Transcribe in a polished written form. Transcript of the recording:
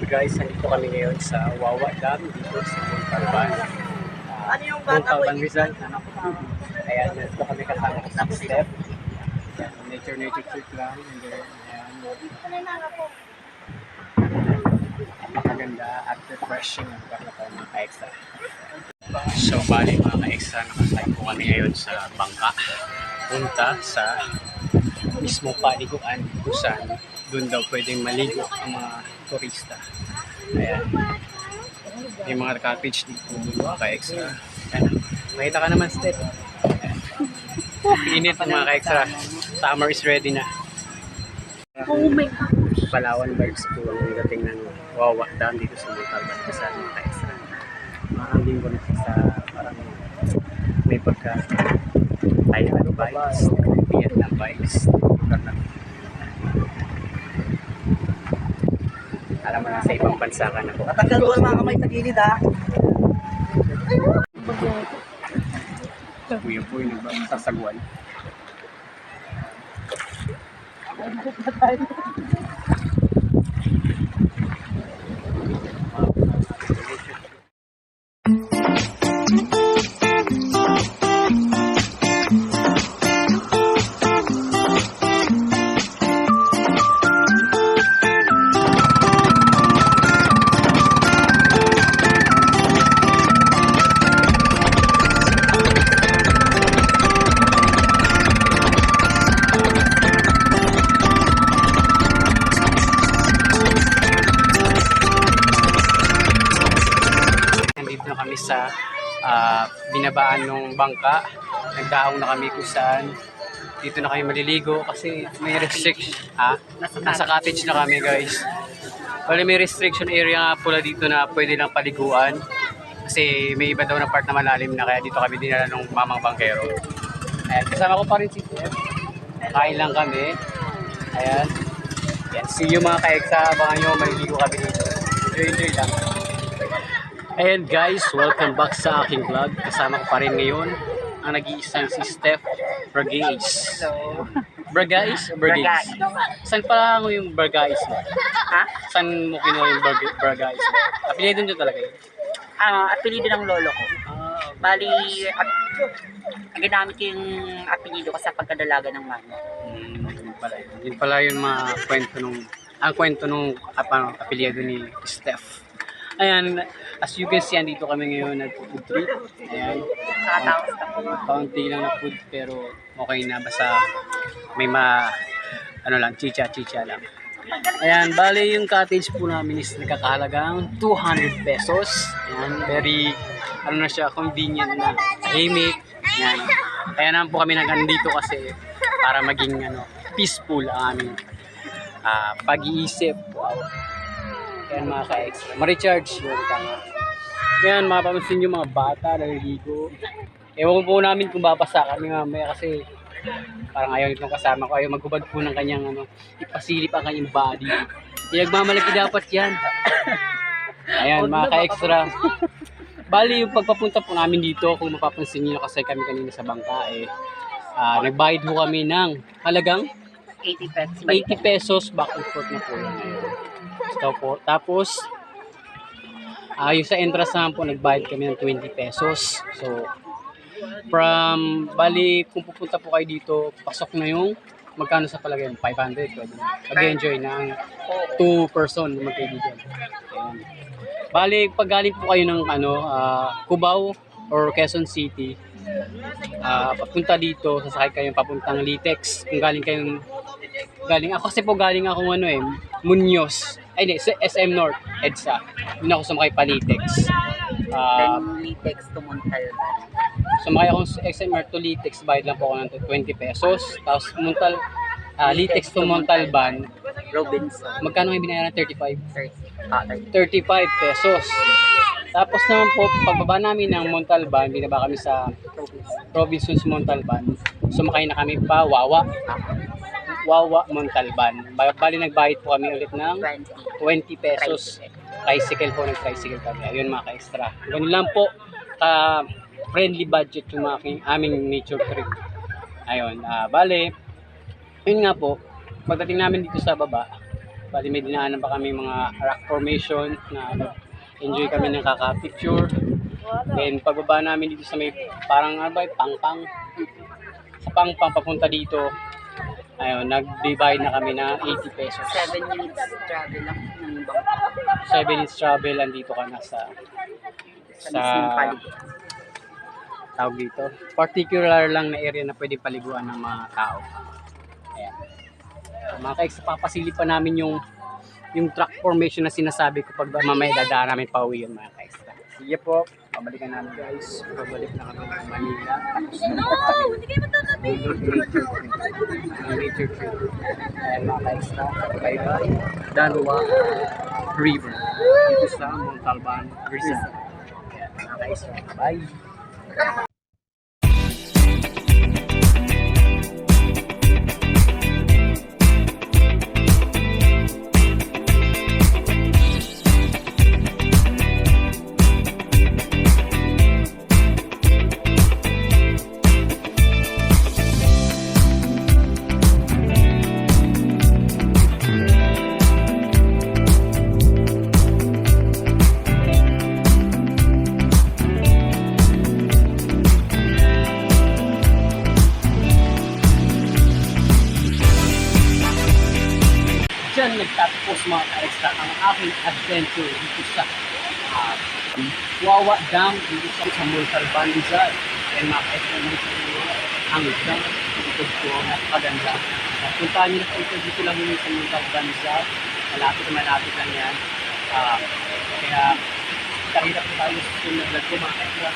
Guys, nandito kami ngayon sa Wawa Dam dito sa Montalban. Montalban Rizal. Ayan, nandito kami kasama sa Steph. Nature trip lang. And then, ayan. Napakaganda at refreshing ang lugar na po mga ka-extra. So, bali mga ka-extra, nakasay po kami ngayon sa bangka. Punta sa mismo paliguan kung saan doon daw pwedeng maligo ang mga turista. Ayan. May mga cottage dito mga ka-extra. Ayan. Makita ka naman, Steph. Init mga ka-extra. Summer is ready na. Oh my God. Palawan Birds po ang dating ng Wawa Dam dito sa Montalban sa mga ka-extra. Maraming ko na sa parang may pagka Thailand vibes, Vietnam vibes. Alam mo na sa ibang bansa ka na po. Natanggal ko ang mga kamay sa gilid ha. Kuya po yung nagsasagwan. Nandito na kami sa binabaan ng bangka. Nagdaong na kami kung saan dito na kami maliligo kasi may restriction. Nasa cottage na kami, guys. Bali may restriction area nga pula dito na pwede lang paliguan kasi may iba daw na part na malalim na kaya dito kami dinala ng mamang bangkero. Ayan, kasama ko pa rin si Steph. Kain lang kami. Ayan. Yan, see you mga ka-extra. Abangan nyo, maliligo kami dito. Enjoy lang. Ayan guys, welcome back sa aking vlog. Kasama ko pa rin ngayon ang nag-iisang si Steph Bragais. So, Bragais o Bragais? Saan pala mo yung Bragais mo? ha? Saan mo kinuha yung Bragais mo? Apelido nyo talaga yun? Apelido ng lolo ko. Bali, ginamit yung apelido ko sa pagkadalaga ng mama. Yun pala yun. Yun pala yung mga kwento nung apelido ni Steph. Ayan, as you can see, andito kami ngayon nag-food trip. Ayan. Nakatawas ka po. Kaunti lang na food pero okay na. Basta may chicha lang. Ayan, bali yung cottage po namin is nagkakahalagang 200 pesos. Ayan, very, na siya, convenient na tahimik. Ayan. Kaya naman po kami nandito kasi para maging peaceful ang aming pag-iisip. Wow. Ayan mga ka-extra. Ma-recharge yun. Ayan, mapapansin yung mga bata naliligo. Ewan po namin kung babasa kami mamaya kasi parang ayaw nitong kasama ko. Ayaw maghubad po ng kanyang ipasilip ang kanyang body. Pinagmamalaki dapat yan. Ayan mga ka-extra. Bali yung pagpapunta po namin dito, kung mapapansin nyo kasi kami kanina sa bangka nagbayad po kami ng halagang 80 pesos. 80 pesos back and forth na po yan. Tapos yung sa entrance naman po nagbayad kami ng 20 pesos. So bali kung pupunta po kayo dito, pasok na yung magkano sa palagay mo? 500 pwede na. Mag-enjoy ng 2 person na magkaibigan. Ayan. Bali pag galing po kayo ng Cubao or Quezon City, papunta dito, sasakay kayo papuntang Litex. Kung galing ako kasi po galing ako Muñoz. Ay hindi, SM North, EDSA. Doon ako sumakay pa Litex. Then Litex to Montalban. Sumakay akong SM North to Litex, bayad lang po ako ng 20 pesos. Tapos Litex to Montalban, Robinson. magkano yung binayaran? 35? 30. 35 pesos. Tapos naman po, pagbaba namin ng Montalban, binaba kami sa Robinsons Montalban. Sumakay na kami pa Wawa Montalban. Bali nagbayad po kami ulit ng 20 pesos. Tricycle po, nag-tricycle kami. Ayun mga ka-extra. Ganun lang po, friendly budget yung aming nature trip. Ayun, bali, yun nga po, pagdating namin dito sa baba, Bali may dinaanan pa kami mga rock formation na enjoy kami ng kaka-picture. Then pagbaba namin dito sa may parang ano ba, Pangpang. Sa Pangpang papunta dito, ayun, nag-divide na kami na 80 pesos. 7 minutes travel lang ng Bangkok. 7 minutes travel, andito ka na sa Mismong paligid. tawag dito. Particular lang na area na pwede paliguan ng mga tao. Ayan. So, mga kaiks, papasilip pa namin yung track formation na sinasabi ko pag mamaya dadaan namin pauwi yun mga kaiks. Sige po, pabalikan namin guys. Pabalik na kami ng Manila. Tapos na ang nature trip. Ayan mga kaiks na. Bye-bye. Dalawa River. Dito sa Montalban, Rizal. Ayan mga kaiks. Bye! Diyan nagtatapos mga ka-extra ang aking adventure dito sa Wawa Dam dito sa Montalban, Rizal. And mga ka-extra ang dam dito ko napakaganda. Puntahan nyo na po ito dito lang yun sa Montalban, Rizal. Malapit lang yan. Kaya kahirap tayo sa sunod na mga ka-extra.